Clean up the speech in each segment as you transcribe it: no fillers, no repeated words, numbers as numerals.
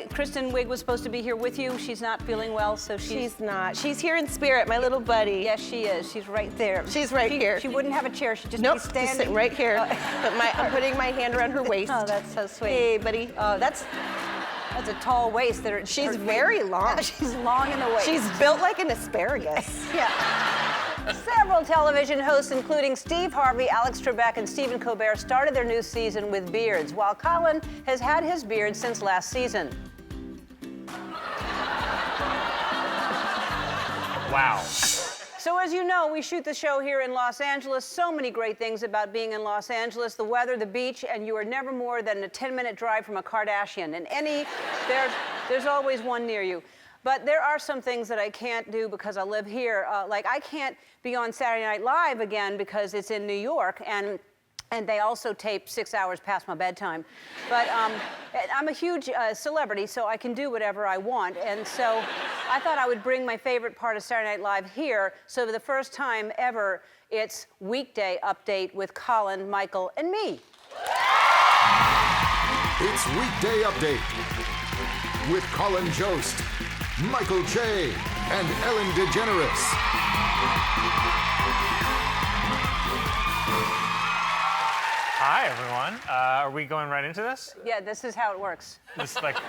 Kristen Wiig was supposed to be here with you. She's not feeling well, so she's not. She's here in spirit, my little buddy. Yes, she is. She's right there. She's right here. She wouldn't have a chair. She'd just nope, be standing. Just sitting right here. I'm putting my hand around her waist. Oh, that's so sweet. Hey, buddy. Oh, that's a tall waist. She's very long. She's long in the waist. She's built like an asparagus. Yeah. Several television hosts, including Steve Harvey, Alex Trebek, and Stephen Colbert, started their new season with beards, while Colin has had his beard since last season. Wow. So as you know, we shoot the show here in Los Angeles. So many great things about being in Los Angeles: the weather, the beach, and you are never more than a 10-minute drive from a Kardashian. And there's always one near you. But there are some things that I can't do because I live here. Like I can't be on Saturday Night Live again because it's in New York, and they also tape 6 hours past my bedtime. But I'm a huge celebrity, so I can do whatever I want. And so I thought I would bring my favorite part of Saturday Night Live here. So for the first time ever, it's Weekday Update with Colin, Michael, and me. It's Weekday Update with Colin Jost, Michael Che, and Ellen DeGeneres. Hi, everyone. Are we going right into this? Yeah, this is how it works. This is like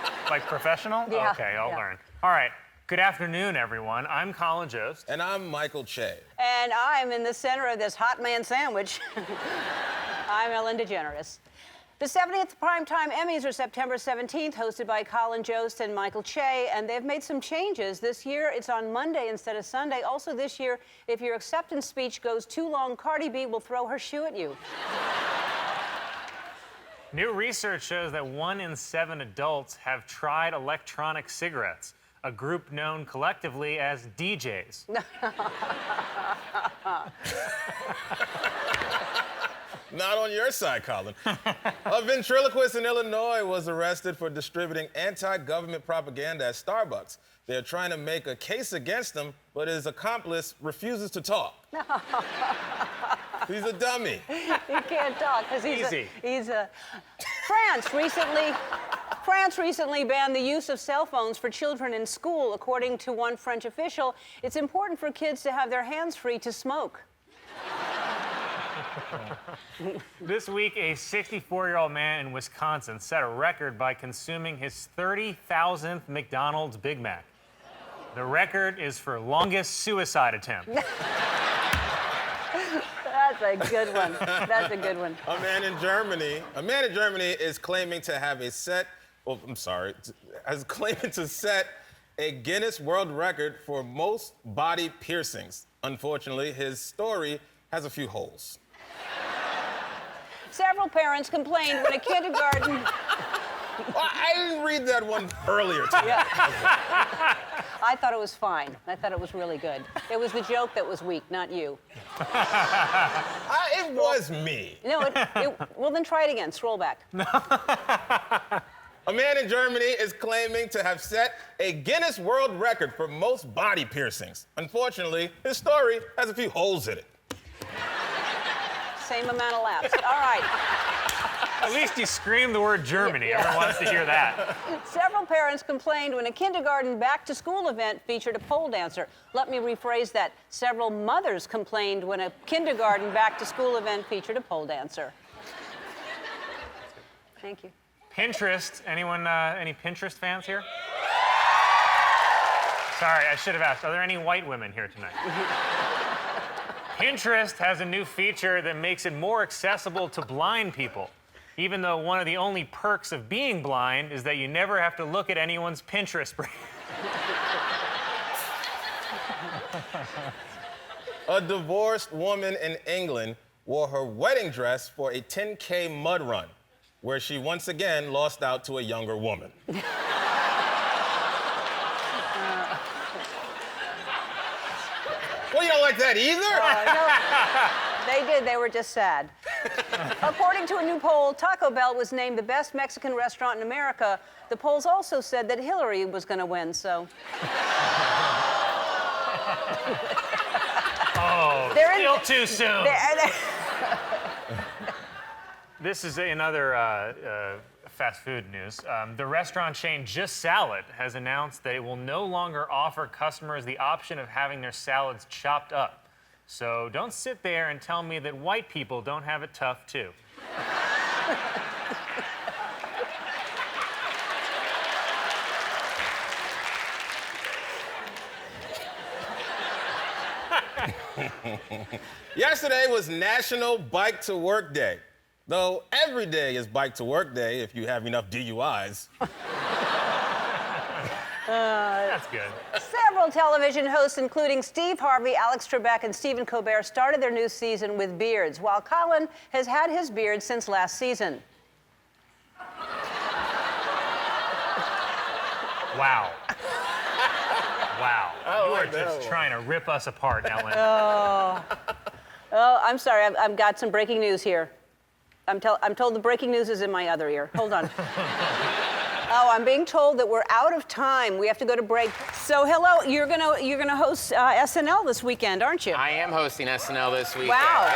professional? Yeah. Okay, I'll learn. All right. Good afternoon, everyone. I'm Colin Jost. And I'm Michael Che. And I'm in the center of this hot man sandwich. I'm Ellen DeGeneres. The 70th Primetime Emmys are September 17th, hosted by Colin Jost and Michael Che, and they've made some changes. This year, it's on Monday instead of Sunday. Also this year, if your acceptance speech goes too long, Cardi B will throw her shoe at you. New research shows that 1 in 7 adults have tried electronic cigarettes, a group known collectively as DJs. Not on your side, Colin. A ventriloquist in Illinois was arrested for distributing anti-government propaganda at Starbucks. They're trying to make a case against him, but his accomplice refuses to talk. He's a dummy. He can't talk because he's a France recently banned the use of cell phones for children in school. According to one French official, it's important for kids to have their hands free to smoke. This week, a 64-year-old man in Wisconsin set a record by consuming his 30,000th McDonald's Big Mac. The record is for longest suicide attempt. That's a good one. That's a good one. A man in Germany is claiming to have claiming to set a Guinness World Record for most body piercings. Unfortunately, his story has a few holes. Several parents complained when a kindergarten... Well, I didn't read that one earlier today. Yeah. I thought it was fine. I thought it was really good. It was the joke that was weak, not you. It was me. No, well, then try it again. Scroll back. A man in Germany is claiming to have set a Guinness World Record for most body piercings. Unfortunately, his story has a few holes in it. Same amount of laughs. All right. At least you screamed the word Germany. Yeah. Everyone wants to hear that. Several parents complained when a kindergarten back-to-school event featured a pole dancer. Let me rephrase that. Several mothers complained when a kindergarten back-to-school event featured a pole dancer. Thank you. Pinterest. Anyone, any Pinterest fans here? Sorry, I should have asked. Are there any white women here tonight? Pinterest has a new feature that makes it more accessible to blind people, even though one of the only perks of being blind is that you never have to look at anyone's Pinterest. A divorced woman in England wore her wedding dress for a 10K mud run, where she once again lost out to a younger woman. Well, you don't like that either? No, they did. They were just sad. According to a new poll, Taco Bell was named the best Mexican restaurant in America. The polls also said that Hillary was going to win, so... Oh, still too soon. This is another fast food news. The restaurant chain Just Salad has announced that it will no longer offer customers the option of having their salads chopped up. So don't sit there and tell me that white people don't have it tough, too. Yesterday was National Bike to Work Day. Though every day is Bike to Work Day if you have enough DUIs. That's good. Several television hosts, including Steve Harvey, Alex Trebek, and Stephen Colbert, started their new season with beards, while Colin has had his beard since last season. Wow. Wow. You are like that just one. trying to rip us apart, Ellen. Oh, I'm sorry. I've got some breaking news here. I'm told the breaking news is in my other ear. Hold on. Oh, I'm being told that we're out of time. We have to go to break. So, hello, you're gonna host SNL this weekend, aren't you? I am hosting SNL this weekend. Wow.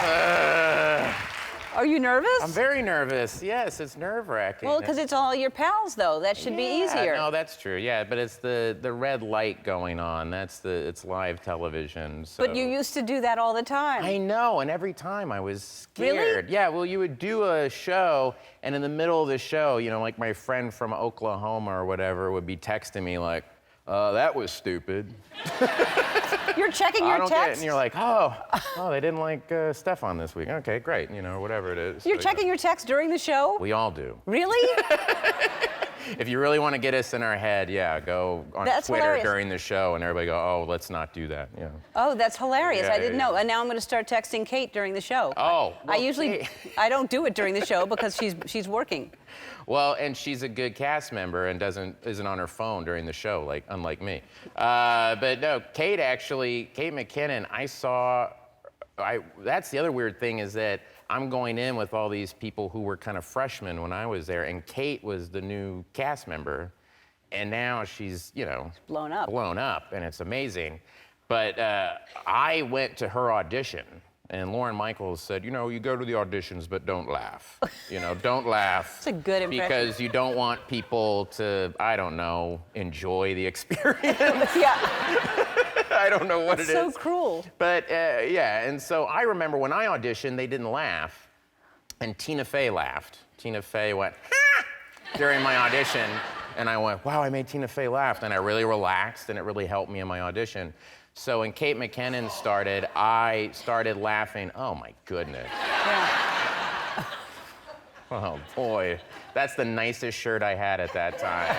Yes. Are you nervous? I'm very nervous. Yes, it's nerve-wracking. Well, because it's all your pals, though. That should be easier. No, that's true. Yeah, but it's the red light going on. It's live television. So. But you used to do that all the time. I know, and every time I was scared. Really? Yeah, well, you would do a show, and in the middle of the show, you know, like my friend from Oklahoma or whatever would be texting me like, that was stupid. You're checking your I don't get it. text? And you're like, oh, they didn't like Stefan this week. Okay, great, you know, whatever it is. You're But, checking your text during the show? We all do. Really? If you really want to get us in our head, yeah, go on That's Twitter hilarious. during the show and everybody go, oh, let's not do that. Yeah. Oh, that's hilarious. Yeah, I didn't yeah, know. yeah. And now I'm going to start texting Kate during the show. Oh, I well, usually, Kate. I don't do it during the show because she's working. Well, and she's a good cast member and isn't on her phone during the show, like unlike me. But no, Kate McKinnon, that's the other weird thing is that I'm going in with all these people who were kind of freshmen when I was there, and Kate was the new cast member, and now she's, you know, blown up, and it's amazing. But I went to her audition. And Lorne Michaels said, you know, you go to the auditions, but don't laugh. You know, don't laugh. That's a good impression. Because you don't want people to, I don't know, enjoy the experience. Yeah. I don't know what it is. So cruel. But yeah, and so I remember when I auditioned, they didn't laugh, and Tina Fey laughed. Tina Fey went, ha! During my audition, and I went, wow, I made Tina Fey laugh, and I really relaxed, and it really helped me in my audition. So when Kate McKinnon started, I started laughing. Oh my goodness. Yeah. Oh boy, that's the nicest shirt I had at that time.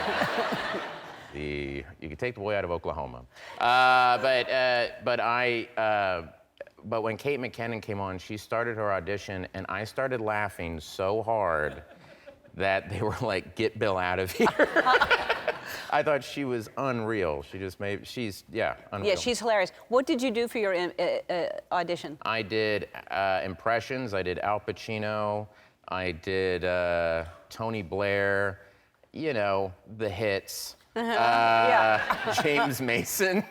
You could take the boy out of Oklahoma. But when Kate McKinnon came on, she started her audition, and I started laughing so hard that they were like, "Get Bill out of here." I thought she was unreal. She's unreal. Yeah, she's hilarious. What did you do for your audition? I did impressions. I did Al Pacino. I did Tony Blair. You know, the hits. Yeah. James Mason.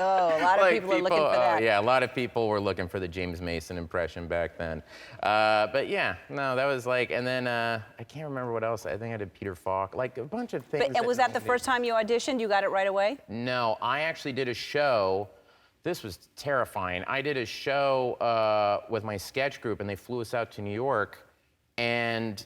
Oh, a lot of people are looking for that. Yeah, a lot of people were looking for the James Mason impression back then. But yeah, no, that was like, and then I can't remember what else. I think I did Peter Falk, like a bunch of things. But was that the first time you auditioned? You got it right away? No, I actually did a show. This was terrifying. I did a show with my sketch group, and they flew us out to New York, and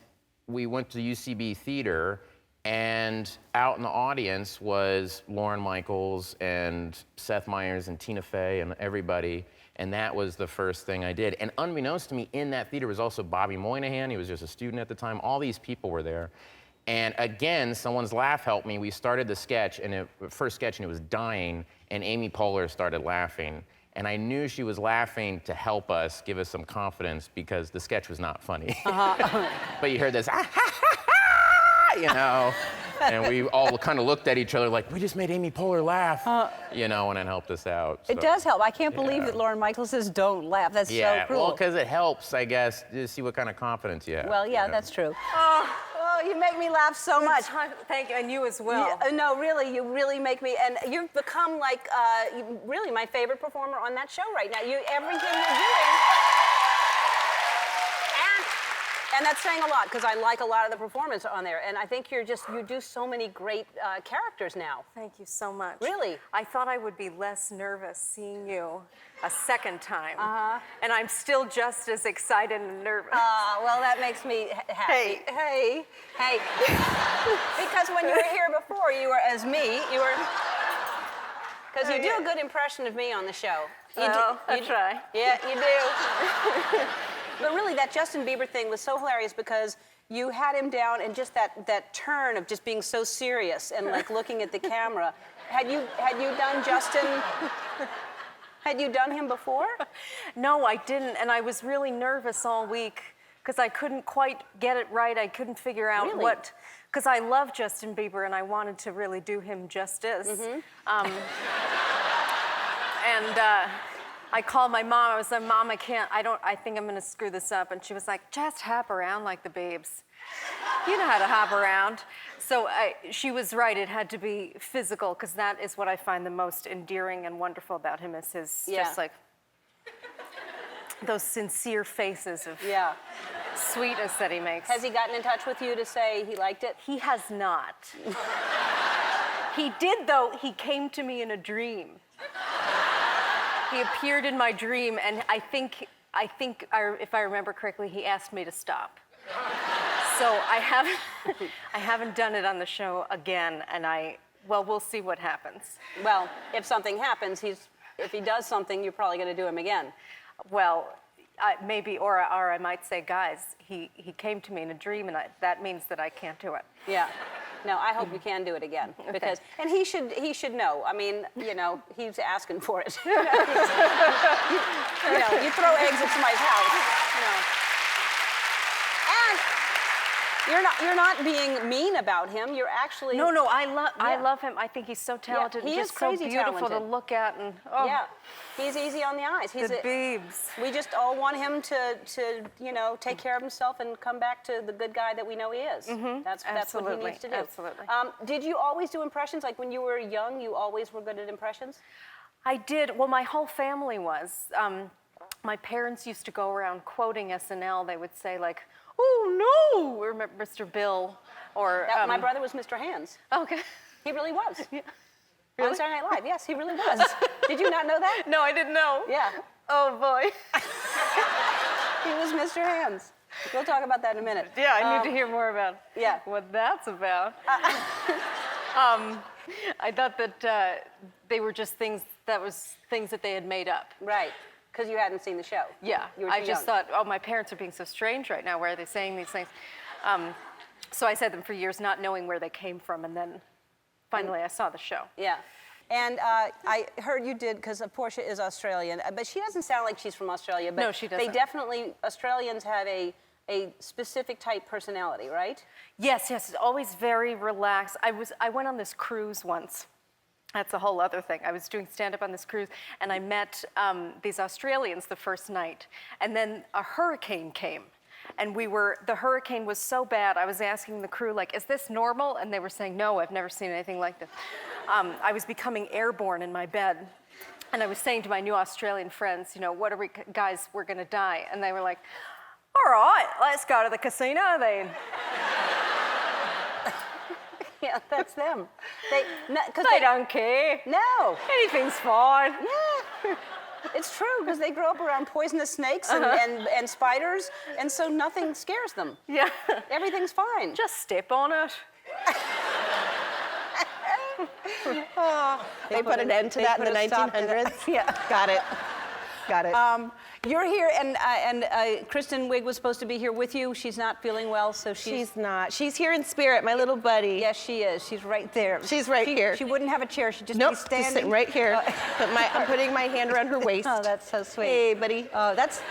we went to the UCB Theater, and out in the audience was Lorne Michaels and Seth Meyers and Tina Fey and everybody, and that was the first thing I did. And unbeknownst to me, in that theater was also Bobby Moynihan. He was just a student at the time. All these people were there. And again, someone's laugh helped me. We started the sketch, first sketch, and it was dying, and Amy Poehler started laughing. And I knew she was laughing to help us, give us some confidence, because the sketch was not funny. But you heard this, ah, ha, ha, ha, you know, and we all kind of looked at each other like, we just made Amy Poehler laugh, you know, and it helped us out. It does help. I can't believe that Lorne Michaels says don't laugh. That's so cruel. Well, because it helps, I guess, to see what kind of confidence you have. Well, yeah, you know? that's true. Oh, you make me laugh so much. Thank you, and you as well. No, really, you really make me, and you've become like really my favorite performer on that show right now. Everything you're doing, And that's saying a lot, because I like a lot of the performance on there. And I think you do so many great characters now. Thank you so much. Really? I thought I would be less nervous seeing you a second time. And I'm still just as excited and nervous. Well, that makes me happy. Hey. Because when you were here before, you were as me. Because you do a good impression of me on the show. I try. Yeah, you do. But really, that Justin Bieber thing was so hilarious because you had him down and just that turn of just being so serious and like looking at the camera. Had you done Justin? Had you done him before? No, I didn't, and I was really nervous all week because I couldn't quite get it right. I couldn't figure out what, because I love Justin Bieber and I wanted to really do him justice. I called my mom. I was like, Mom, I think I'm gonna screw this up. And she was like, just hop around like the Biebs. You know how to hop around. So she was right. It had to be physical, because that is what I find the most endearing and wonderful about him, is his just like those sincere faces of sweetness that he makes. Has he gotten in touch with you to say he liked it? He has not. He did, though. He came to me in a dream. He appeared in my dream, and I think if I remember correctly, he asked me to stop. So I haven't done it on the show again, and we'll see what happens. Well, if something happens, if he does something, you're probably going to do him again. Well, maybe, or I might say, guys, he came to me in a dream, and that means that I can't do it. Yeah. No, I hope you can do it again, because and he should know. I mean, he's asking for it. You throw eggs at somebody's house. And you're not being mean about him. You're actually No, I love him. I think he's so talented. He and is just so crazy beautiful talented. to look at, and he's easy on the eyes. He's the Biebs. We just all want him to take care of himself and come back to the good guy that we know he is. That's what he needs to do. Absolutely. Did you always do impressions? Like when you were young, you always were good at impressions? I did. Well, my whole family was. My parents used to go around quoting SNL. They would say like, "Oh no," remember Mr. Bill, or my brother was Mr. Hands. Okay. He really was. Yeah. Really? On Saturday Night Live, yes, he really was. Did you not know that? No, I didn't know. Yeah. Oh boy. He was Mr. Hands. We'll talk about that in a minute. Yeah, I need to hear more about Yeah. what that's about. I thought that they were just things that they had made up. Right, because you hadn't seen the show. Yeah, You were I too just young. thought, oh, my parents are being so strange right now. Why are they saying these things? So I said them for years, not knowing where they came from, and then finally I saw the show. Yeah. And I heard you did, because Portia is Australian, but she doesn't sound like she's from Australia. But No, she doesn't. They definitely, Australians have a specific type personality, right? Yes, it's always very relaxed. I went on this cruise once. That's a whole other thing. I was doing stand-up on this cruise, and I met these Australians the first night, and then a hurricane came. And the hurricane was so bad, I was asking the crew, like, is this normal? And they were saying, no, I've never seen anything like this. I was becoming airborne in my bed. And I was saying to my new Australian friends, what are we, guys, we're gonna die. And they were like, all right, let's go to the casino then. Yeah, that's them. They don't care. No. Anything's fine. Yeah. It's true, because they grow up around poisonous snakes and spiders, and so nothing scares them. Yeah. Everything's fine. Just step on it. They put an end to that in the 1900s? Yeah. Got it. You're here, and Kristen Wiig was supposed to be here with you. She's not feeling well, so She's not. She's here in spirit, my little buddy. Yes, she is. She's right there. She's right here. She wouldn't have a chair. She'd just Nope, be standing. just sitting right here. I'm putting my hand around her waist. Oh, that's so sweet. Hey, buddy. Oh, that's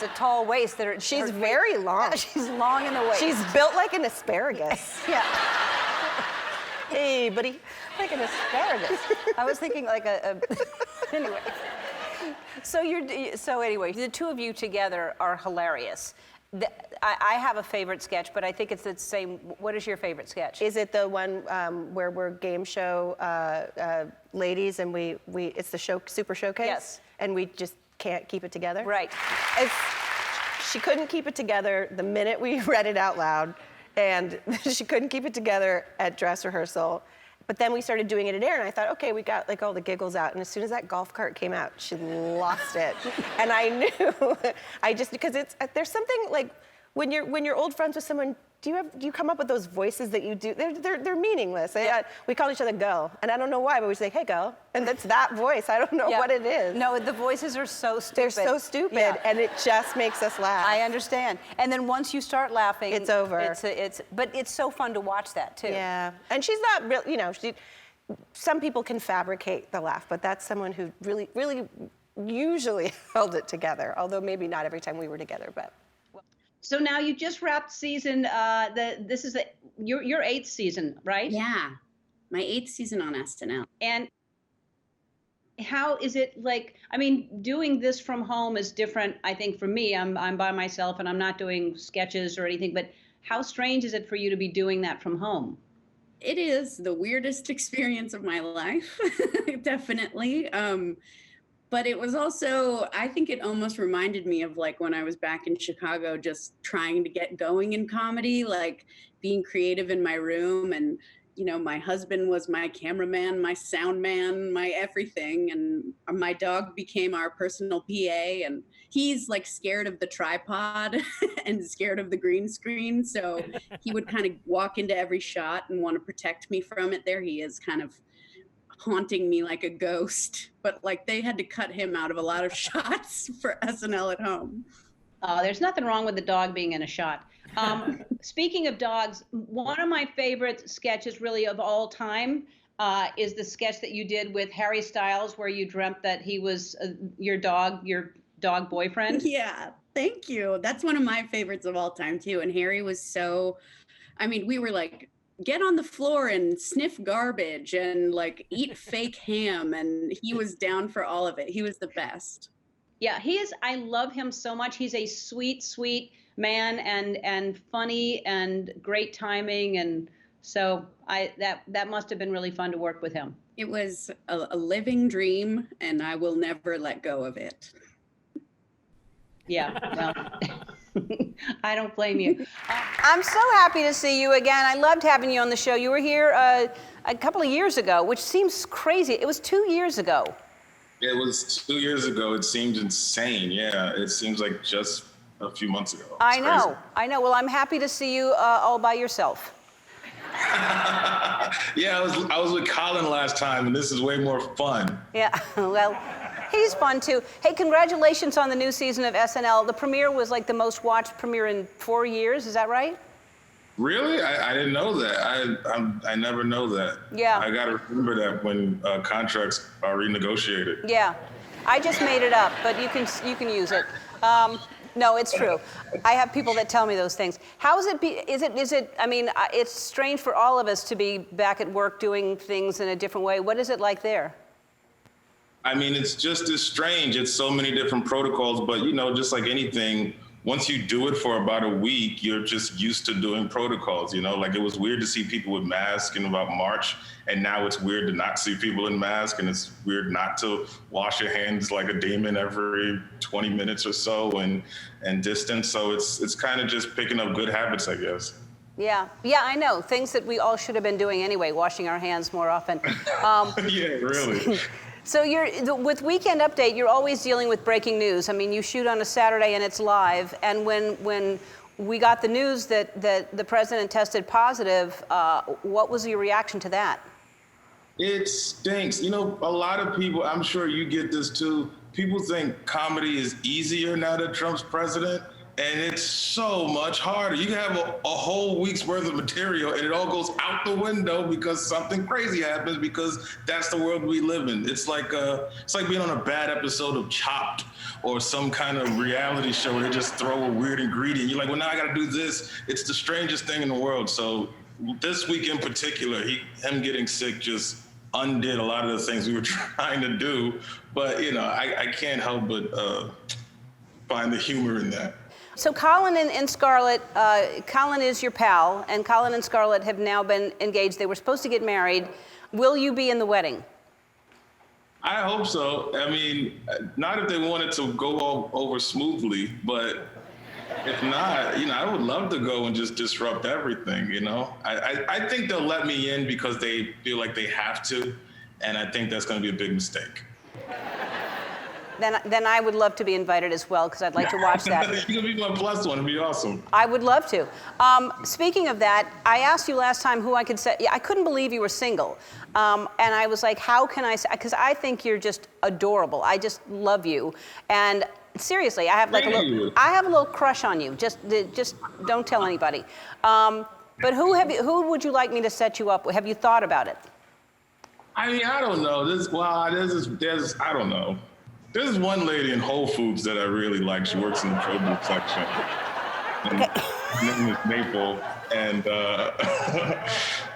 a tall waist. She's very long. She's long in the waist. She's built like an asparagus. Yeah. Hey, buddy. Like an asparagus. I was thinking like anyway. So anyway, the two of you together are hilarious. I have a favorite sketch, but I think it's the same. What is your favorite sketch? Is it the one where we're game show ladies and it's the show Super Showcase? Yes. And we just can't keep it together? Right. she couldn't keep it together the minute we read it out loud, and she couldn't keep it together at dress rehearsal. But then we started doing it at air, and I thought, okay, we got like all the giggles out. And as soon as that golf cart came out, she lost it. And I knew, because there's something like when you're old friends with someone. Do you come up with those voices that you do? They're meaningless. We call each other girl, and I don't know why, but we say, hey, girl, and that's that voice. I don't know what it is. No, the voices are so stupid. They're so stupid, and it just makes us laugh. I understand. And then once you start laughing, it's over. But it's so fun to watch that too. Yeah, and she's not real. Some people can fabricate the laugh, but that's someone who really, really usually held it together. Although maybe not every time we were together, but. So now you just wrapped season. This is your 8th season, right? Yeah, my 8th season on SNL. And how is it like? I mean, doing this from home is different. I think for me, I'm by myself and I'm not doing sketches or anything. But how strange is it for you to be doing that from home? It is the weirdest experience of my life, definitely. But it was also, I think it almost reminded me of like when I was back in Chicago, just trying to get going in comedy, like being creative in my room. And, my husband was my cameraman, my sound man, my everything. And my dog became our personal PA. And he's like scared of the tripod and scared of the green screen. So he would kind of walk into every shot and want to protect me from it. There he is, kind of haunting me like a ghost, but like they had to cut him out of a lot of shots for SNL at home. There's nothing wrong with the dog being in a shot. Speaking of dogs, one of my favorite sketches really of all time is the sketch that you did with Harry Styles where you dreamt that he was your dog boyfriend. Yeah, thank you. That's one of my favorites of all time too. And Harry was we were like, get on the floor and sniff garbage and like eat fake ham. And he was down for all of it. He was the best. Yeah, he is. I love him so much. He's a sweet, sweet man and funny and great timing. And so that must have been really fun to work with him. It was a living dream and I will never let go of it. Yeah, well, I don't blame you. I'm so happy to see you again. I loved having you on the show. You were here a couple of years ago, which seems crazy. It was 2 years ago. It was 2 years ago. It seems insane. Yeah, it seems like just a few months ago. I know. Well, I'm happy to see you all by yourself. Yeah, I was with Colin last time, and this is way more fun. Yeah, well, he's fun too. Hey, congratulations on the new season of SNL. The premiere was like the most watched premiere in 4 years. Is that right? Really? I didn't know that. I never know that. Yeah. I got to remember that when contracts are renegotiated. Yeah. I just made it up, but you can use it. No, it's true. I have people that tell me those things. How is it, I mean, it's strange for all of us to be back at work doing things in a different way. What is it like there? I mean, it's just as strange. It's so many different protocols, but just like anything, once you do it for about a week, you're just used to doing protocols, Like it was weird to see people with masks in about March, and now it's weird to not see people in masks, and it's weird not to wash your hands like a demon every 20 minutes or so and distance. So it's kind of just picking up good habits, I guess. Yeah, I know. Things that we all should have been doing anyway, washing our hands more often. Yeah, really. So with Weekend Update, you're always dealing with breaking news. I mean, you shoot on a Saturday and it's live. And when we got the news that the president tested positive, what was your reaction to that? It stinks. A lot of people, I'm sure you get this too, people think comedy is easier now that Trump's president. And it's so much harder. You can have a whole week's worth of material and it all goes out the window because something crazy happens, because that's the world we live in. It's like being on a bad episode of Chopped or some kind of reality show where they just throw a weird ingredient. You're like, well, now I gotta do this. It's the strangest thing in the world. So this week in particular, him getting sick just undid a lot of the things we were trying to do. But I can't help but find the humor in that. So Colin and Scarlett, Colin is your pal, and Colin and Scarlett have now been engaged. They were supposed to get married. Will you be in the wedding? I hope so. I mean, not if they want it to go over smoothly, but If not, I would love to go and just disrupt everything, I think they'll let me in because they feel like they have to, and I think that's going to be a big mistake. Then I would love to be invited as well, because I'd like to watch that. You can be my plus one. It'd be awesome. I would love to. Speaking of that, I asked you last time who I could say. I couldn't believe you were single. And I was like, how can I say? Because I think you're just adorable. I just love you. And seriously, I have like I have a little crush on you. Just don't tell anybody. But who would you like me to set you up with? Have you thought about it? I mean, I don't know. I don't know. There's one lady in Whole Foods that I really like. She works in the produce section. And her name is Maple, and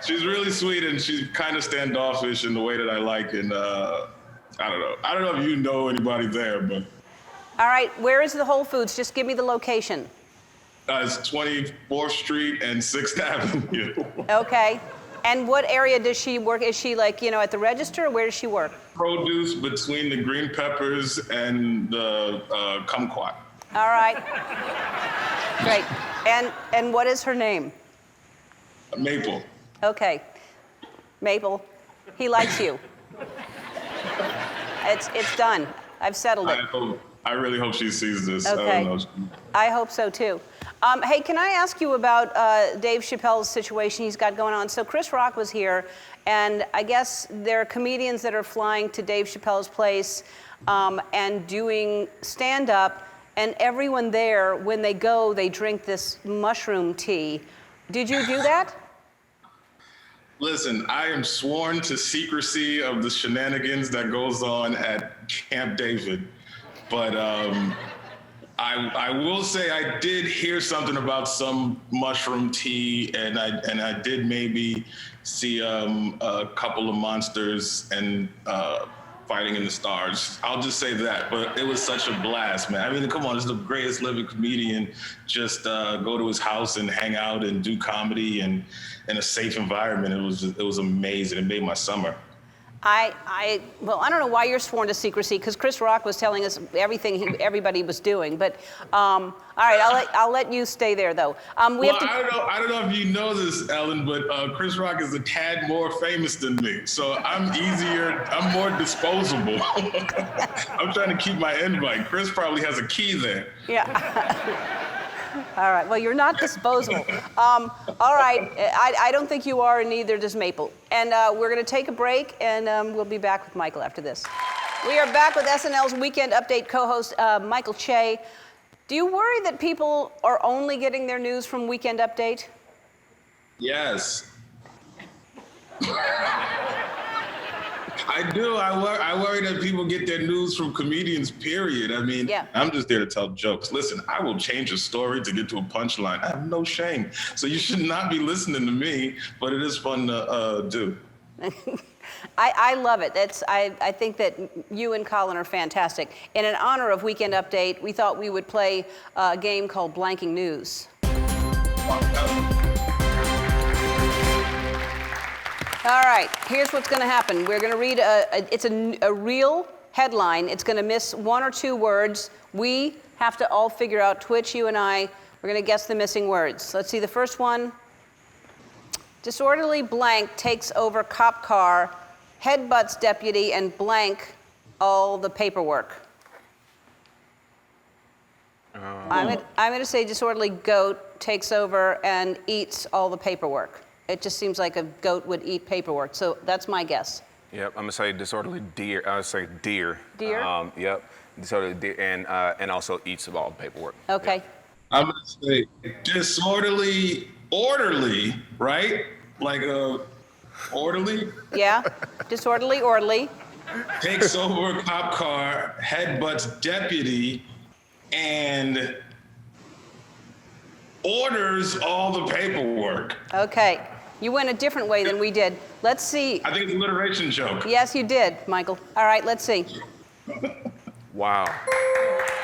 she's really sweet, and she's kind of standoffish in the way that I like. And I don't know. I don't know if you know anybody there, but. All right, where is the Whole Foods? Just give me the location. It's 24th Street and 6th Avenue. Okay. And what area does she work? Is she like, at the register, or where does she work? Produce between the green peppers and the kumquat. All right. Great. And what is her name? Maple. Okay. Maple, he likes you. It's done. I've settled it. I really hope she sees this. Okay. I don't know. I hope so too. Hey, can I ask you about Dave Chappelle's situation he's got going on? So Chris Rock was here, and I guess there are comedians that are flying to Dave Chappelle's place and doing stand-up, and everyone there, when they go, they drink this mushroom tea. Did you do that? Listen, I am sworn to secrecy of the shenanigans that goes on at Camp David, but I will say I did hear something about some mushroom tea, and I did maybe see a couple of monsters and Fighting in the Stars. I'll just say that, but it was such a blast, man. I mean, come on, it's the greatest living comedian. Just go to his house and hang out and do comedy and in a safe environment. It was amazing. It made my summer. Well, I don't know why you're sworn to secrecy, because Chris Rock was telling us everything everybody was doing. But all right, I'll let you stay there though. I don't know if you know this, Ellen, but Chris Rock is a tad more famous than me, so I'm more disposable. I'm trying to keep my invite. Chris probably has a key there. Yeah. All right. Well, you're not disposable. All right. I don't think you are, and neither does Maple. And we're going to take a break, and we'll be back with Michael after this. We are back with SNL's Weekend Update co-host, Michael Che. Do you worry that people are only getting their news from Weekend Update? Yes. I do. I worry that people get their news from comedians, period. I mean, I'm just there to tell jokes. Listen, I will change a story to get to a punchline. I have no shame. So you should not be listening to me, but it is fun to do. I love it. I think that you and Colin are fantastic. And in honor of Weekend Update, we thought we would play a game called Blanking News. All right, here's what's going to happen. We're going to read it's a real headline. It's going to miss one or two words. We have to all figure out, Twitch, you and I, we're going to guess the missing words. Let's see the first one. Disorderly blank takes over cop car, headbutts deputy, and blank all the paperwork. I'm going to say disorderly goat takes over and eats all the paperwork. It just seems like a goat would eat paperwork, so that's my guess. Yep, I'm gonna say disorderly deer. I would say deer. Deer? Yep, disorderly deer, and also eats all the paperwork. Okay. Yep. I'm gonna say disorderly, orderly, right? Like orderly? Yeah, disorderly, orderly. Takes over cop car, headbutts deputy, and orders all the paperwork. Okay. You went a different way than we did. Let's see. I think it's an alliteration joke. Yes, you did, Michael. All right, let's see. Wow.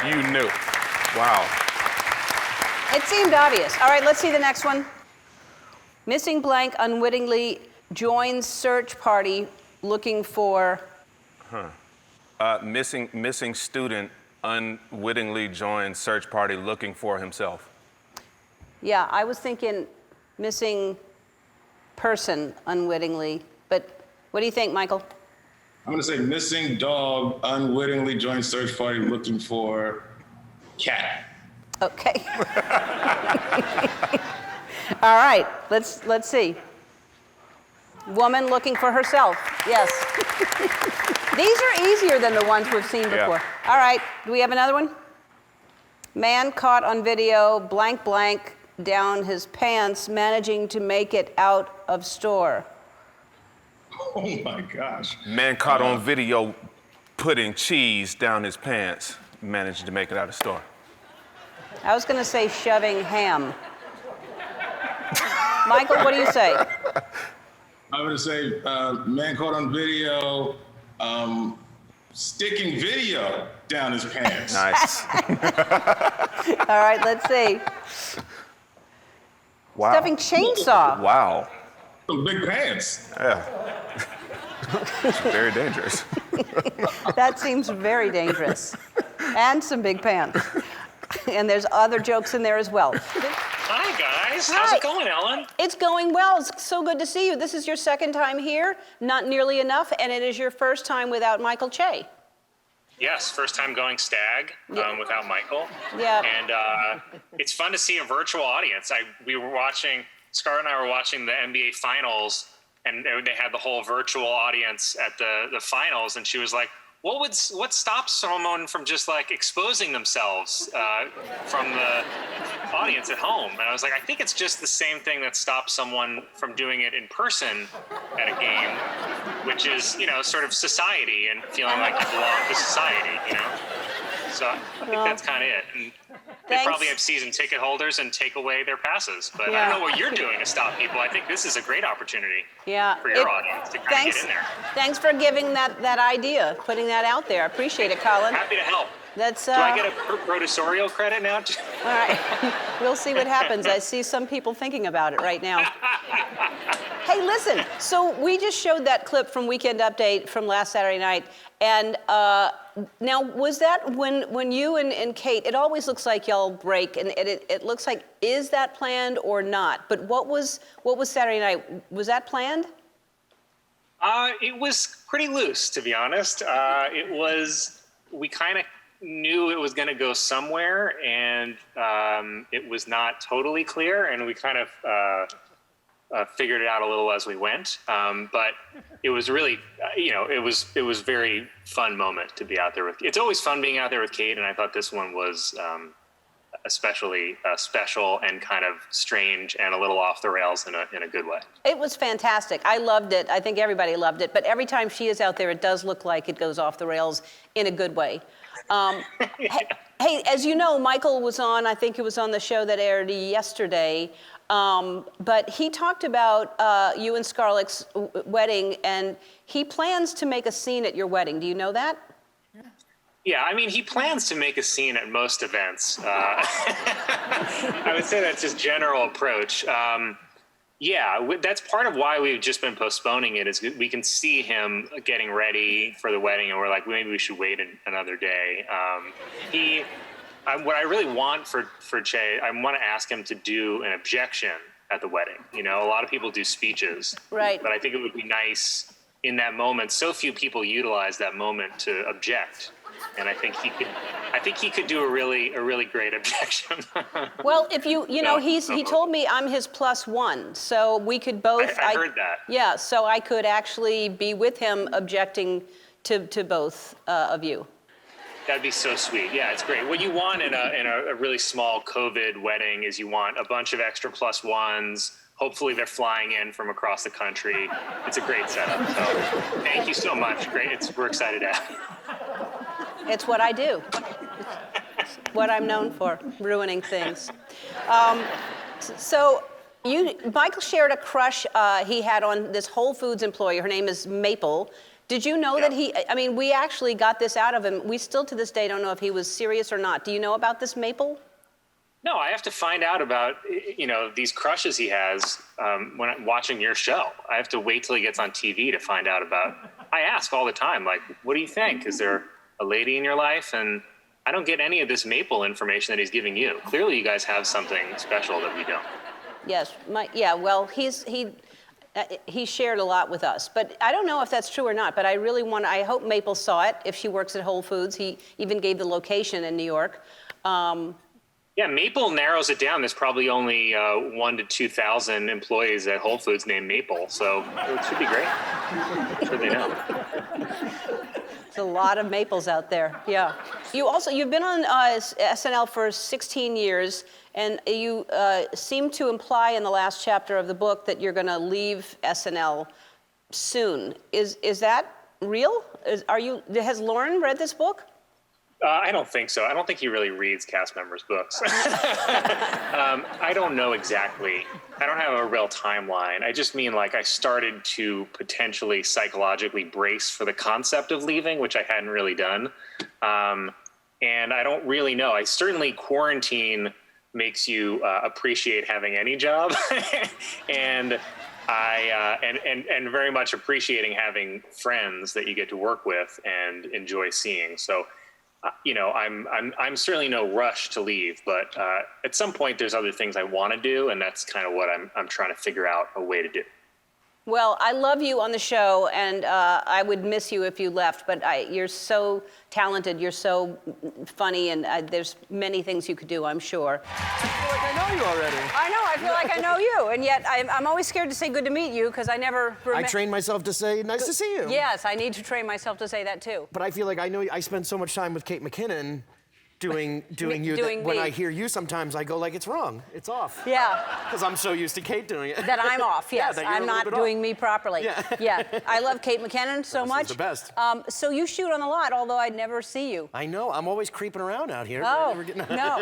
You knew. Wow. It seemed obvious. All right, let's see the next one. Missing blank unwittingly joins search party looking for... Missing student unwittingly joined search party looking for himself. Yeah, I was thinking missing person unwittingly, but what do you think, Michael? I'm gonna say missing dog unwittingly joined search party looking for cat. Okay. All right, let's see. Woman looking for herself, yes. These are easier than the ones we've seen before. Yeah. All right, do we have another one? Man caught on video, blank, blank, down his pants, managing to make it out of store. Oh my gosh. Man caught on video putting cheese down his pants, managed to make it out of the store. I was gonna say shoving ham. Michael, what do you say? I'm gonna say man caught on video sticking video down his pants. Nice. All right, let's see. Wow. Stuffing chainsaw. Wow. Some big pants. Yeah. It's very dangerous. That seems very dangerous. And some big pants. And there's other jokes in there as well. Hi, guys. Hi. How's it going, Ellen? It's going well. It's so good to see you. This is your second time here, not nearly enough, and it is your first time without Michael Che. Yes, first time going stag without Michael. Yeah. And it's fun to see a virtual audience. Scarlett and I were watching the NBA Finals, and they had the whole virtual audience at the finals, and she was like, what stops someone from just like exposing themselves from the audience at home? And I was like, I think it's just the same thing that stops someone from doing it in person at a game, which is, sort of society and feeling like you belong to society, So I think that's kind of it. And they probably have season ticket holders and take away their passes. But I don't know what you're doing to stop people. I think this is a great opportunity for your audience to kind of get in there. Thanks for giving that idea, putting that out there. I appreciate it, Colin. Happy to help. That's, Do I get a producerial credit now? All right. We'll see what happens. I see some people thinking about it right now. Hey, listen. So we just showed that clip from Weekend Update from last Saturday night. And now, was that when you and Kate, it always looks like y'all break, and it looks like, is that planned or not? But what was Saturday night? Was that planned? It was pretty loose, to be honest. We kind of knew it was going to go somewhere, and it was not totally clear, and we kind of figured it out a little as we went. But it was really, it was very fun moment to be out there with. It's always fun being out there with Kate, and I thought this one was especially special and kind of strange and a little off the rails in a good way. It was fantastic. I loved it. I think everybody loved it. But every time she is out there, it does look like it goes off the rails in a good way. Hey, as you know, Michael was on, I think it was on the show that aired yesterday, but he talked about you and Scarlett's wedding, and he plans to make a scene at your wedding. Do you know that? Yeah, I mean, he plans to make a scene at most events. I would say that's his general approach. That's part of why we've just been postponing it, is we can see him getting ready for the wedding, and we're like, maybe we should wait another day. What I really want for Che, I want to ask him to do an objection at the wedding. A lot of people do speeches. Right. But I think it would be nice in that moment. So few people utilize that moment to object. And I think he could do a really great objection. Well, if he told me I'm his +1, so we could both. I heard that. Yeah, so I could actually be with him objecting to both of you. That'd be so sweet. Yeah, it's great. What you want in a really small COVID wedding is you want a bunch of extra +1s. Hopefully they're flying in from across the country. It's a great setup. So thank you so much. Great. We're excited to have you. It's what I do. It's what I'm known for, ruining things. Michael shared a crush he had on this Whole Foods employee. Her name is Maple. Did you know that we actually got this out of him. We still to this day don't know if he was serious or not. Do you know about this Maple? No, I have to find out about, these crushes he has when I'm watching your show. I have to wait till he gets on TV to find out about. I ask all the time, like, what do you think? Is there a lady in your life? And I don't get any of this maple information that he's giving you. Clearly, you guys have something special that we don't. Yes, well, he shared a lot with us, but I don't know if that's true or not, but I hope Maple saw it if she works at Whole Foods. He even gave the location in New York. Yeah, Maple narrows it down. There's probably only 1,000 to 2,000 employees at Whole Foods named Maple, so it should be great. I'm sure they know. There's a lot of Maples out there, yeah. You've been on SNL for 16 years, and you seem to imply in the last chapter of the book that you're gonna leave SNL soon. Is that real? Has Lauren read this book? I don't think so. I don't think he really reads cast members' books. I don't know exactly. I don't have a real timeline. I just mean like I started to potentially psychologically brace for the concept of leaving, which I hadn't really done. And I don't really know. I certainly quarantine makes you appreciate having any job, and and very much appreciating having friends that you get to work with and enjoy seeing. So. I'm certainly no rush to leave, but at some point there's other things I want to do, and that's kind of what I'm trying to figure out a way to do. Well, I love you on the show, and I would miss you if you left, but you're so talented, you're so funny, and there's many things you could do, I'm sure. I feel like I know you already. I know, I feel like I know you, and yet I'm always scared to say good to meet you, because I never I train myself to say nice to see you. Yes, I need to train myself to say that too. But I feel like I spend so much time with Kate McKinnon doing you that when I hear you sometimes I go like it's wrong, it's off. Yeah. Because I'm so used to Kate doing it. That I'm off, yes. Yeah, I'm not doing me properly. Yeah. I love Kate McKinnon so much. She's the best. So you shoot on the lot, although I never see you. I know, I'm always creeping around out here. Oh, no.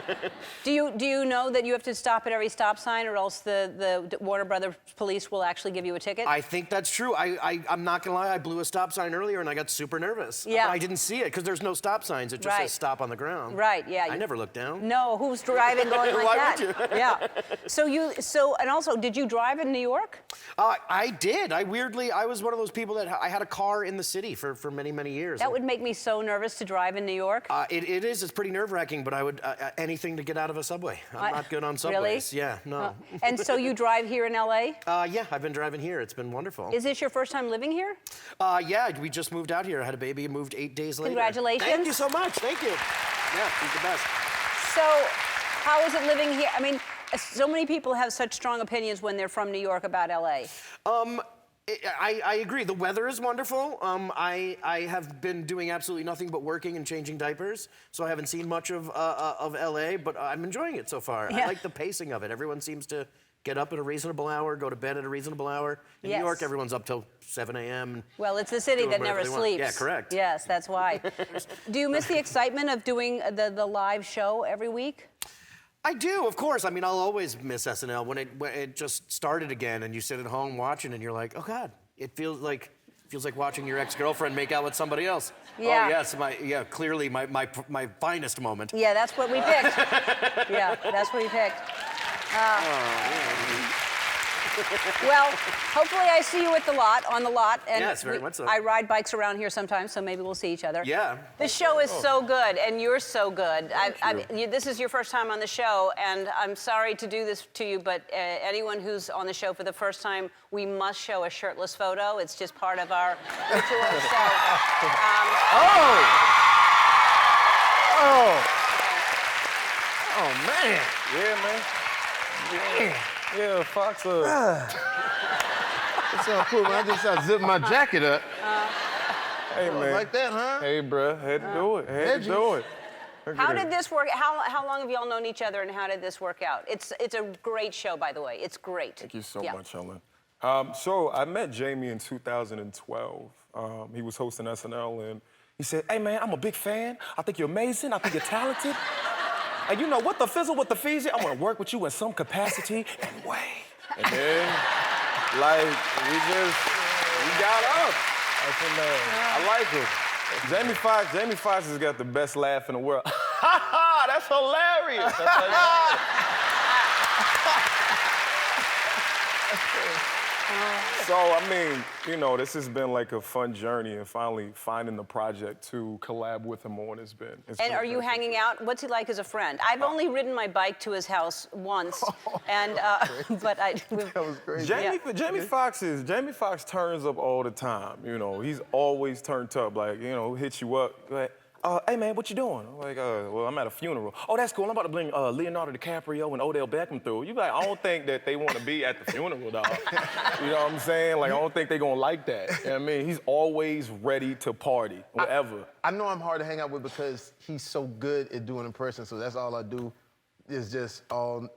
Do you know that you have to stop at every stop sign or else the Warner Brothers police will actually give you a ticket? I think that's true. I'm not gonna lie, I blew a stop sign earlier and I got super nervous. Yeah. But I didn't see it because there's no stop signs, it just says stop on the ground. Right, yeah. I never looked down. No, who's driving going like Why that? would you? Yeah. And also, did you drive in New York? I did. I was one of those people that I had a car in the city for many, many years. That would make me so nervous to drive in New York. It is. It's pretty nerve-wracking, but I would anything to get out of a subway. I'm not good on subways. Really? Yeah, no. And so you drive here in LA? Yeah, I've been driving here. It's been wonderful. Is this your first time living here? Yeah, we just moved out here. I had a baby and moved 8 days later. Congratulations. Thank you so much. Thank you. Yeah, she's the best. So, how is it living here? I mean, so many people have such strong opinions when they're from New York about LA. I agree. The weather is wonderful. I have been doing absolutely nothing but working and changing diapers, so I haven't seen much of LA, but I'm enjoying it so far. Yeah. I like the pacing of it. Everyone seems to get up at a reasonable hour, go to bed at a reasonable hour. In New York, everyone's up till 7 a.m. Well, it's the city that never sleeps. Yeah, correct. Yes, that's why. Do you miss the excitement of doing the live show every week? I do, of course. I mean, I'll always miss SNL when it just started again, and you sit at home watching, and you're like, oh God, it feels like watching your ex-girlfriend make out with somebody else. Yeah. Oh yes, clearly my finest moment. Yeah, that's what we picked. Yeah, that's what we picked. Well, hopefully I see you at on the lot. And yes, very much so. I ride bikes around here sometimes, so maybe we'll see each other. Yeah. This show is so good, and you're so good. This is your first time on the show, and I'm sorry to do this to you, but anyone who's on the show for the first time, we must show a shirtless photo. It's just part of our ritual. Oh, man. Yeah, man. Yeah, Fox. It's so cool, man. I just zipped my jacket up. Hey, man. Like that, huh? Hey, bro. Had to do it. Had to do it. How did this work? How long have y'all known each other, and how did this work out? It's a great show, by the way. It's great. Thank you so much, Ellen. So I met Jamie in 2012. He was hosting SNL, and he said, hey, man, I'm a big fan. I think you're amazing. I think you're talented. And you know, what the fizzle, what the feezy, I'm gonna work with you in some capacity and way. And then, like, we got up. I like it. Jamie Foxx has got the best laugh in the world. That's hilarious. So, I mean, you know, this has been like a fun journey, and finally finding the project to collab with him on has been. And are you hanging out? What's he like as a friend? I've only ridden my bike to his house once, and but That was great. Jamie Foxx turns up all the time. You know, he's always turned up. Like, you know, hit you up. Like, hey man, what you doing? I'm like, well, I'm at a funeral. Oh, that's cool. I'm about to bring Leonardo DiCaprio and Odell Beckham through. You like, I don't think that they want to be at the funeral, dog. You know what I'm saying? Like, I don't think they gonna like that. You know what I mean? He's always ready to party, whatever. I know I'm hard to hang out with because he's so good at doing impressions, so that's all I do is just all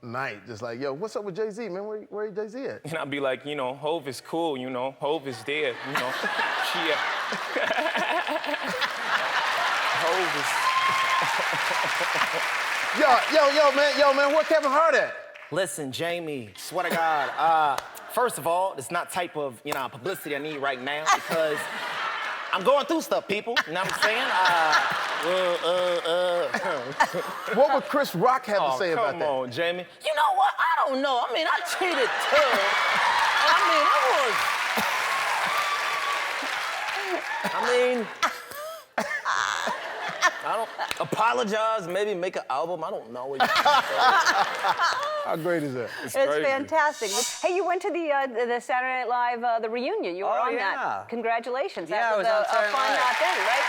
night. Just like, yo, what's up with Jay-Z, man? Where Jay-Z at? And I'd be like, you know, Hov is cool, you know. Hov is dead, you know. Yo, man, where Kevin Hart at? Listen, Jamie, swear to God, first of all, it's not type of, you know, publicity I need right now because I'm going through stuff, people. You know what I'm saying? What would Chris Rock have to say about that? Come on, Jamie. You know what? I don't know. I mean, I cheated too. I don't apologize, maybe make an album. I don't know. How great is that? It's fantastic. Hey, you went to the Saturday Night Live, the reunion. You were on that. Congratulations. Yeah, that was I was on a Saturday fun Night. thing, right?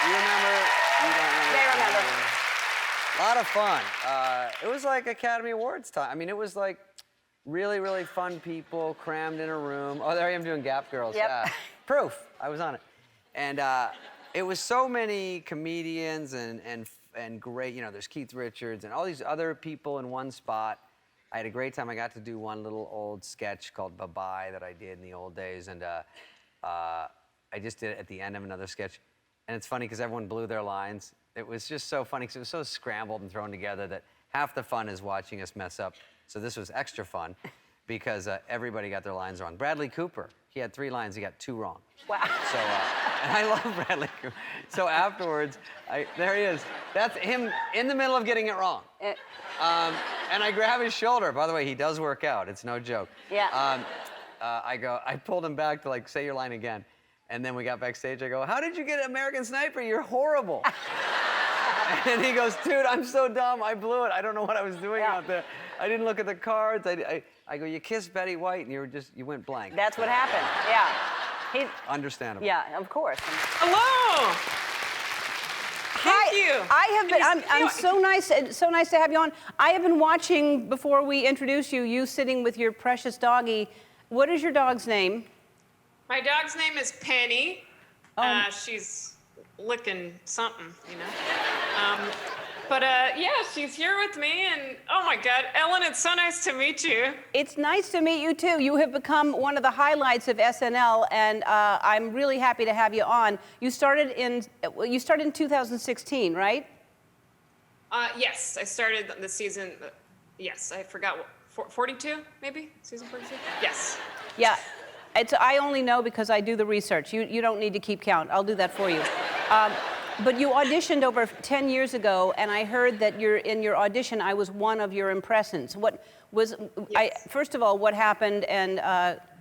You remember? You don't remember? They remember. A lot of fun. It was like Academy Awards time. I mean, it was like really, really fun people crammed in a room. Oh, there I am doing Gap Girls. Yep. Yeah. Proof. I was on it. And it was so many comedians and great, you know, there's Keith Richards and all these other people in one spot. I had a great time. I got to do one little old sketch called Bye-Bye that I did in the old days. And I just did it at the end of another sketch. And it's funny because everyone blew their lines. It was just so funny because it was so scrambled and thrown together that half the fun is watching us mess up. So this was extra fun because everybody got their lines wrong. Bradley Cooper, he had 3 lines, he got 2 wrong. Wow. So, and I love Bradley Cooper. So afterwards, there he is. That's him in the middle of getting it wrong. And I grab his shoulder. By the way, he does work out. It's no joke. Yeah. I pulled him back to like, say your line again. And then we got backstage. I go, how did you get American Sniper? You're horrible. And he goes, dude, I'm so dumb. I blew it. I don't know what I was doing out there. I didn't look at the cards. I go, you kissed Betty White and you went blank. That's what happened. Yeah. Understandable. Yeah, of course. Hello. Thank you. I have been. I'm so nice to have you on. I have been watching before we introduce you. You sitting with your precious doggie. What is your dog's name? My dog's name is Penny. She's licking something, you know. Yeah, she's here with me, and oh my God, Ellen, it's so nice to meet you. It's nice to meet you too. You have become one of the highlights of SNL, and I'm really happy to have you on. You started in 2016, right? Yes, I started the season. Yes, I forgot what 42 maybe season 42. Yes. Yeah. I only know because I do the research. You don't need to keep count. I'll do that for you. But you auditioned over 10 years ago, and I heard that in your audition, I was one of your impressions. What was, Yes. First of all, what happened? And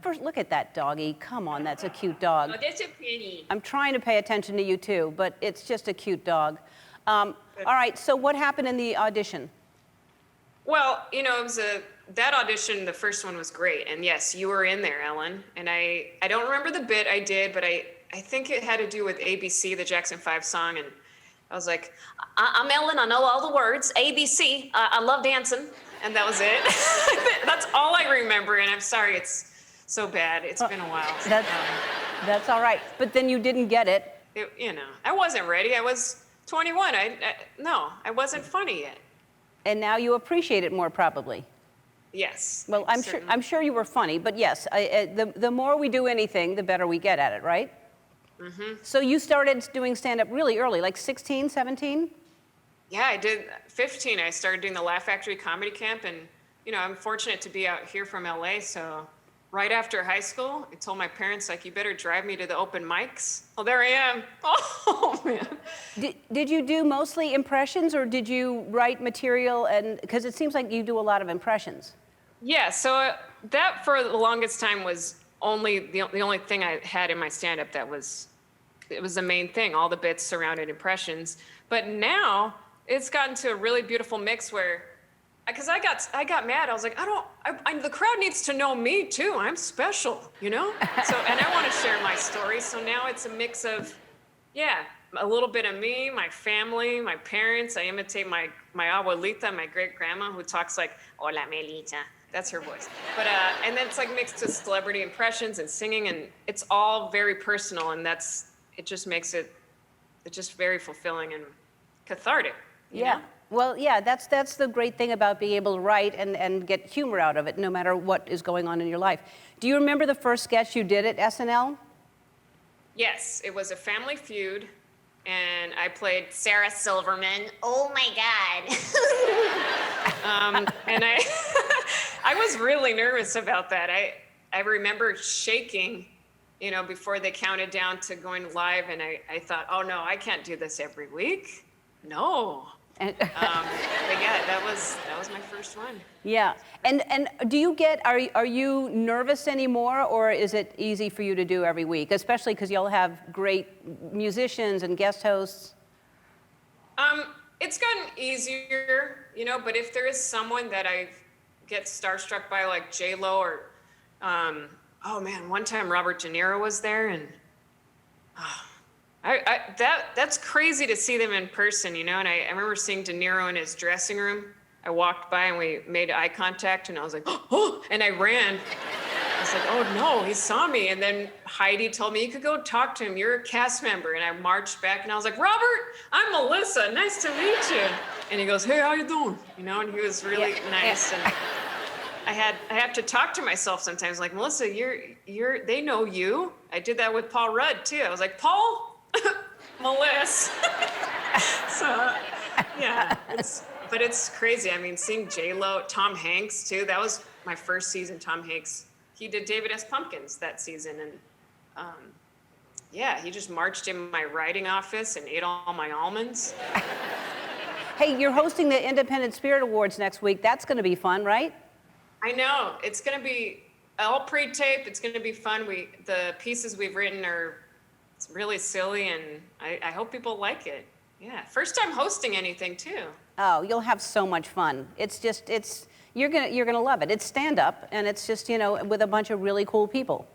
first, look at that doggy. Come on, that's a cute dog. Oh, that's a Penny. I'm trying to pay attention to you too, but it's just a cute dog. All right, so what happened in the audition? Well, you know, it was that audition, the first one was great. And yes, you were in there, Ellen. And I don't remember the bit I did, but I think it had to do with ABC, the Jackson 5 song. And I was like, I'm Ellen, I know all the words, ABC, I love dancing. And that was it. That's all I remember. And I'm sorry, it's so bad. It's been a while. That's all right. But then you didn't get it. You know, I wasn't ready. I was 21. No, I wasn't funny yet. And now you appreciate it more, probably. Yes. Well, I'm sure you were funny, but yes, the more we do anything, the better we get at it, right? Mm-hmm. So you started doing stand-up really early, like 16, 17? Yeah, I did 15. I started doing the Laugh Factory Comedy Camp, and you know, I'm fortunate to be out here from LA. So right after high school, I told my parents, like, you better drive me to the open mics. Well, there I am. Oh man. Did you do mostly impressions, or did you write material? And because it seems like you do a lot of impressions. Yeah, so that for the longest time was only the only thing I had in my stand-up that was, it was the main thing. All the bits surrounded impressions. But now it's gotten to a really beautiful mix where, because I got mad. I was like, the crowd needs to know me too. I'm special, you know? And I want to share my story. So now it's a mix of, yeah, a little bit of me, my family, my parents. I imitate my abuelita, my great grandma, who talks like, "Hola, Melita." That's her voice. But and then it's like mixed with celebrity impressions and singing, and it's all very personal, and it just makes it just very fulfilling and cathartic. You know? Well, yeah, that's the great thing about being able to write and get humor out of it, no matter what is going on in your life. Do you remember the first sketch you did at SNL? Yes, it was a Family Feud, and I played Sarah Silverman. Oh my God. And I was really nervous about that. I remember shaking, you know, before they counted down to going live, and I thought, oh no, I can't do this every week. No. But yeah, that was my first one. Yeah, and do you are you nervous anymore, or is it easy for you to do every week, especially because you'll have great musicians and guest hosts? It's gotten easier, you know, but if there is someone that I get starstruck by, like J-Lo or, oh man, one time Robert De Niro was there, and that's crazy to see them in person, you know. And I remember seeing De Niro in his dressing room. I walked by and we made eye contact, and I was like, oh, and I ran. I was like, oh no, he saw me. And then Heidi told me, you could go talk to him. You're a cast member. And I marched back and I was like, Robert, I'm Melissa. Nice to meet you. And he goes, hey, how you doing? You know, and he was really nice. And I have to talk to myself sometimes, like, Melissa, they know you. I did that with Paul Rudd too. I was like, Paul, Melissa. So yeah, but it's crazy. I mean, seeing J-Lo, Tom Hanks too. That was my first season. Tom Hanks, he did David S. Pumpkins that season, and yeah, he just marched in my writing office and ate all my almonds. Hey, you're hosting the Independent Spirit Awards next week. That's going to be fun, right? I know. It's going to be all pre-taped. It's going to be fun. The pieces we've written are really silly, and I hope people like it. Yeah, first time hosting anything too. Oh, you'll have so much fun. You're gonna love it. It's stand up, and it's just, you know, with a bunch of really cool people.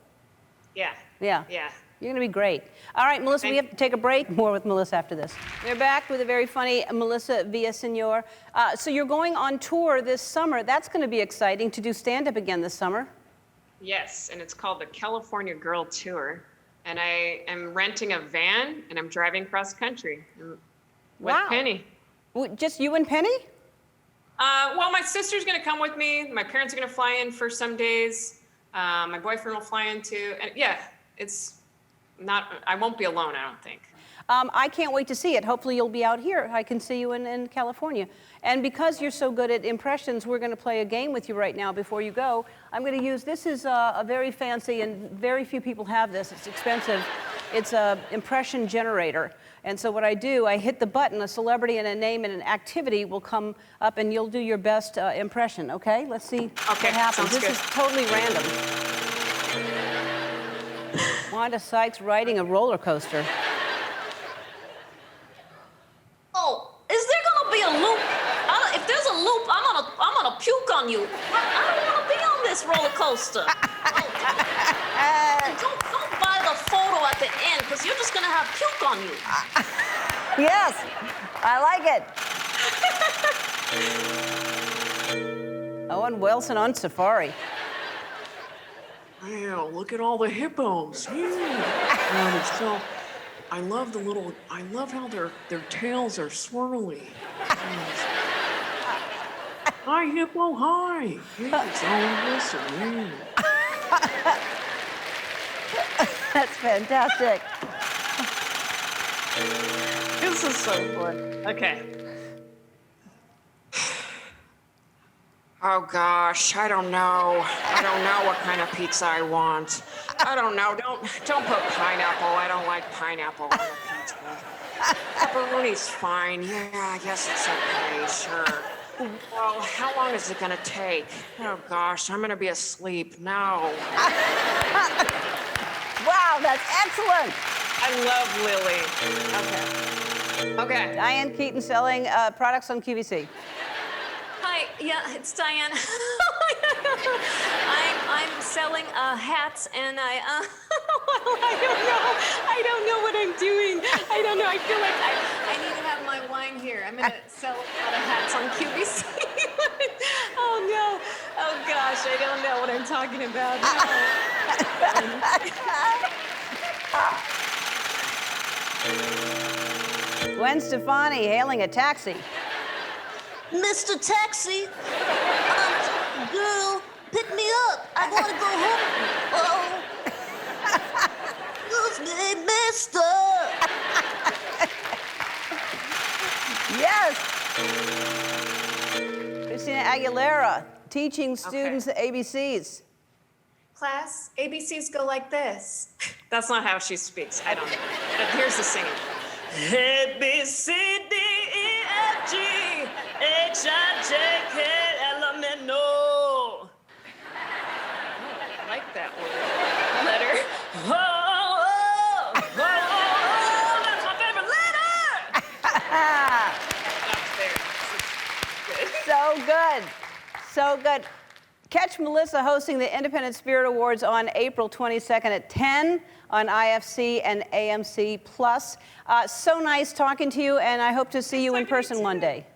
Yeah. Yeah. Yeah. You're gonna be great. All right, Melissa, we have to take a break. More with Melissa after this. We're back with a very funny Melissa Villaseñor. So you're going on tour this summer. That's gonna be exciting to do stand up again this summer. Yes, and it's called the California Girl Tour. And I am renting a van, and I'm driving cross country with Penny. Just you and Penny? Well, my sister's gonna come with me. My parents are gonna fly in for some days. My boyfriend will fly in too. And yeah, I won't be alone, I don't think. I can't wait to see it. Hopefully you'll be out here. I can see you in California. And because you're so good at impressions, we're going to play a game with you right now before you go. I'm going to use, this is a very fancy, and very few people have this. It's expensive. It's an impression generator. And so what I do, I hit the button, a celebrity and a name and an activity will come up, and you'll do your best impression, okay? Let's see what happens. This is totally random. Wanda Sykes riding a roller coaster. Oh, is there gonna be a loop? If there's a loop, I'm gonna puke on you. I don't wanna be on this roller coaster. Don't buy the photo at the end, because you're just gonna have puke on you. Yes, I like it. Owen Wilson on safari. Wow, look at all the hippos. So, I love how their tails are swirly. Hi, hippo, hi. It's Owen Wilson, yeah. That's fantastic. This is so fun. Okay. Oh gosh, I don't know. I don't know what kind of pizza I want. I don't know. Don't put pineapple. I don't like pineapple on the pizza. Pepperoni's fine. Yeah, I guess it's okay. Sure. Well, how long is it gonna take? Oh gosh, I'm gonna be asleep now. Wow, that's excellent. I love Lily. Okay. Diane Keaton selling products on QVC. Hi, yeah, it's Diane. I'm selling hats, and well, I don't know what I'm doing. I don't know. I feel like I need to have my wine here. I'm gonna sell a lot of hats on QVC. Oh no! Oh gosh, I don't know what I'm talking about. Gwen Stefani hailing a taxi. Mr. Taxi, girl, pick me up. I want to go home. Oh, excuse me, mister. Yes. Christina Aguilera teaching students the ABCs. Class, ABCs go like this. That's not how she speaks. I don't know. But here's the singing. A, B, C, D, E, F, G, H, I, J, K, L, M, N, O. I like that word. Letter. Oh, oh, oh, oh, oh, that's my favorite letter. So good. So good. Catch Melissa hosting the Independent Spirit Awards on April 22nd at 10 on IFC and AMC+. So nice talking to you, and I hope to see you in person one day.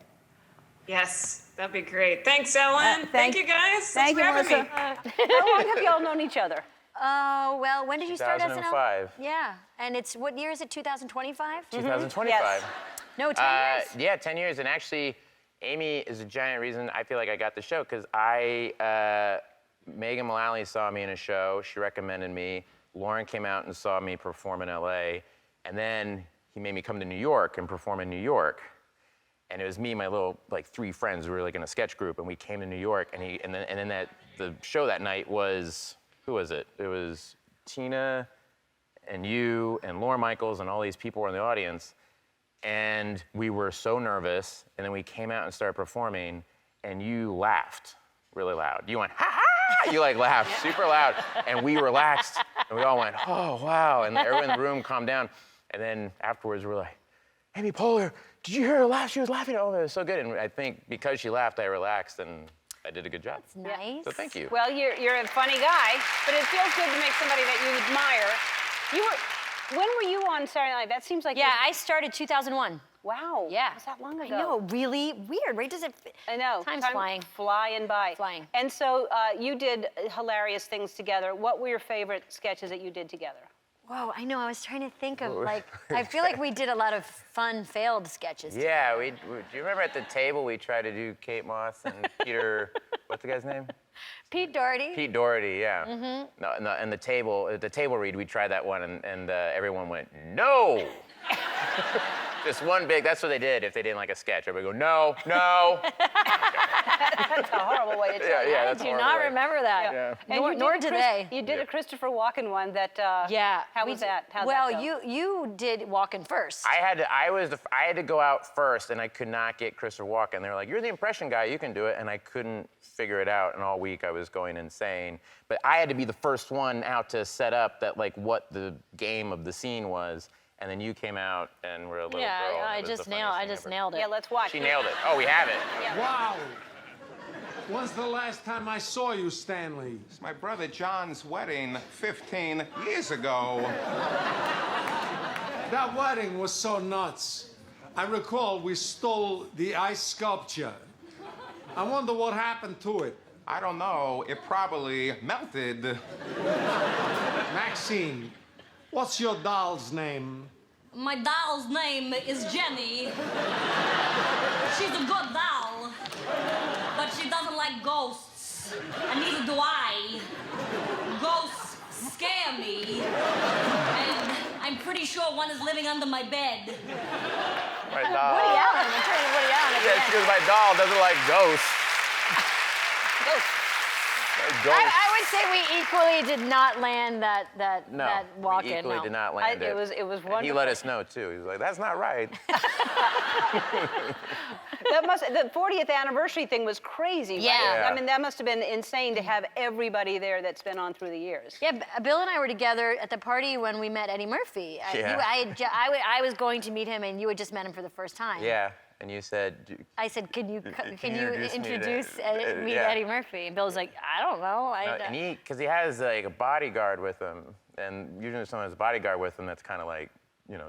Yes, that'd be great. Thanks, Ellen. Thank you, guys. Thank you, Thanks for Melissa. having me. How long have y'all known each other? Well, when did you start SNL? 2005. Yeah, and it's, what year is it, 2025? 2025. Yes. No, 10 years? Yeah, 10 years. And actually, Amy is a giant reason I feel like I got the show, because Megan Mullally saw me in a show. She recommended me. Lauren came out and saw me perform in LA. And then he made me come to New York and perform in New York. And it was me and my little, like, 3 friends. We were like in a sketch group, and we came to New York. And then the show that night was, who was it? It was Tina and you and Lauren Michaels and all these people were in the audience. And we were so nervous. And then we came out and started performing, and you laughed really loud. You went, ha ha! You like laughed super loud. And we relaxed, and we all went, oh, wow. And everyone in the room calmed down. And then afterwards, we were like, Amy Poehler, did you hear her laugh? She was laughing. Oh, it was so good. And I think because she laughed, I relaxed, and I did a good job. That's nice. So thank you. Well, you're a funny guy, but it feels good to make somebody that you admire. When were you on Saturday Night? That seems like... Yeah, I started 2001. Wow. Yeah. Was that long ago? I know, really weird, right? Does it... I know. Time's flying. Flying by. Flying. And so you did hilarious things together. What were your favorite sketches that you did together? Whoa, I know, I was trying to think of, like, I feel like we did a lot of fun, failed sketches. Yeah, do you remember at the table we tried to do Kate Moss and Peter, what's the guy's name? Pete Doherty. Pete Doherty, yeah. Mm-hmm. No, and the table read, we tried that one, and everyone went, no! Just one big, that's what they did if they didn't like a sketch. Everybody go, no, no. That's a horrible way to tell you. Yeah, I do not remember that. Yeah. And Nor do they. You did a Christopher Walken one that, yeah. how was that? How'd well, that go? you did Walken first. I had to go out first, and I could not get Christopher Walken. They were like, you're the impression guy, you can do it. And I couldn't figure it out, and all week I was going insane. But I had to be the first one out to set up that, like, what the game of the scene was. And then you came out and were a little girl. I just nailed it. Yeah, let's watch. She nailed it. Oh, we have it. Yeah. Wow. When's the last time I saw you, Stanley? It's my brother John's wedding 15 years ago. That wedding was so nuts. I recall we stole the ice sculpture. I wonder what happened to it. I don't know. It probably melted. Maxine, what's your doll's name? My doll's name is Jenny. She's a good doll, but she doesn't like ghosts, and neither do I. Ghosts scare me, and I'm pretty sure one is living under my bed. My doll. Woody Allen. I'm turning to Woody Allen at the Yeah, end. because my doll doesn't like ghosts. I would say we equally did not land that walk-in. We equally did not land it. It was wonderful. And he let us know, too. He was like, that's not right. The 40th anniversary thing was crazy, right? Yeah. I mean, that must have been insane to have everybody there that's been on through the years. Yeah, Bill and I were together at the party when we met Eddie Murphy. Yeah. I was going to meet him, and you had just met him for the first time. Yeah, and you said, I said, can you introduce me to yeah. Eddie Murphy? And Bill was like, I don't know. because he has like a bodyguard with him, and usually if someone has a bodyguard with him, that's kind of like,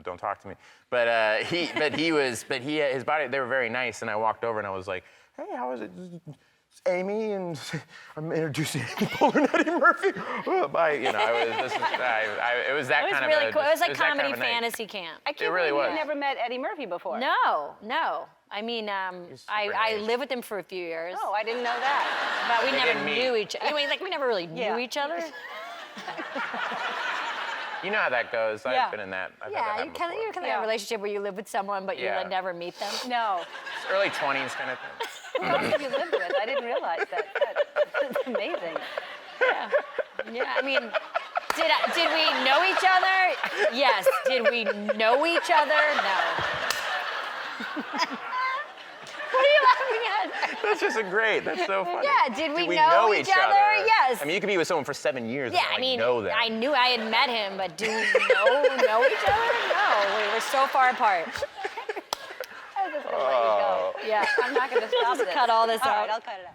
don't talk to me. But his body, they were very nice, and I walked over and I was like, hey, how is it? Amy, and I'm introducing Amy Poehler and Eddie Murphy. Bye. It was that kind of really a, cool. It was like that kind comedy of a night. fantasy camp. I can't really believe was. you've never met Eddie Murphy before. No. I mean, I lived with him for a few years. Oh, I didn't know that. But we They never didn't meet. knew each other. We never really knew each other. You know how that goes. I've been in that. I've had that Yeah, happen you kind of before. have a relationship where you live with someone, but you Yeah. like, never meet them. No. It's early 20s kind of thing. Who else have you lived with? I didn't realize that. That's amazing. Yeah, I mean, did we know each other? Yes. Did we know each other? No. What are you laughing at? That's just great. That's so funny. Yeah, did we know each other? Yes. I mean, you could be with someone for 7 years Yeah, and not, I mean, know them. I knew I had met him, but do we know each other? No, we were so far apart. I'm just gonna let you go. Yeah, I'm not gonna stop Just this. cut all this All out. right, I'll cut it out.